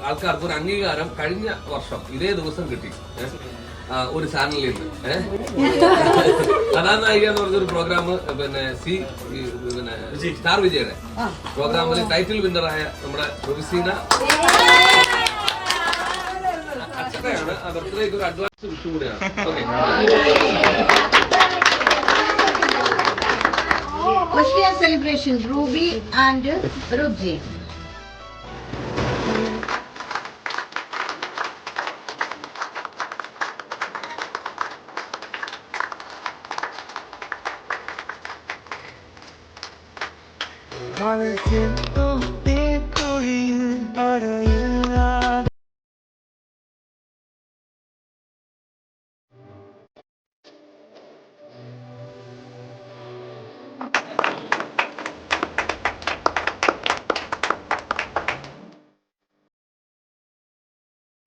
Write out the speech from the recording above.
ആൾക്കാർക്ക് ഒരു അംഗീകാരം കഴിഞ്ഞ വർഷം ഇതേ ദിവസം കിട്ടി ഒരു ചാനലിൽ നിന്ന്. കഥാനായിക എന്ന് പറഞ്ഞൊരു പ്രോഗ്രാം പിന്നെ സ്റ്റാർ വിജയുടെ പ്രോഗ്രാമിൽ ടൈറ്റിൽ വിന്നറായ നമ്മുടെ പ്രൊവിസീന അച്ഛനെയാണ്. ആ ബർത്ത്ഡേക്ക് ഒരു അഡ്വാൻസ് വിഷു കൂടിയാണ്. Christmas celebration, Ruby and Rubji. Calling him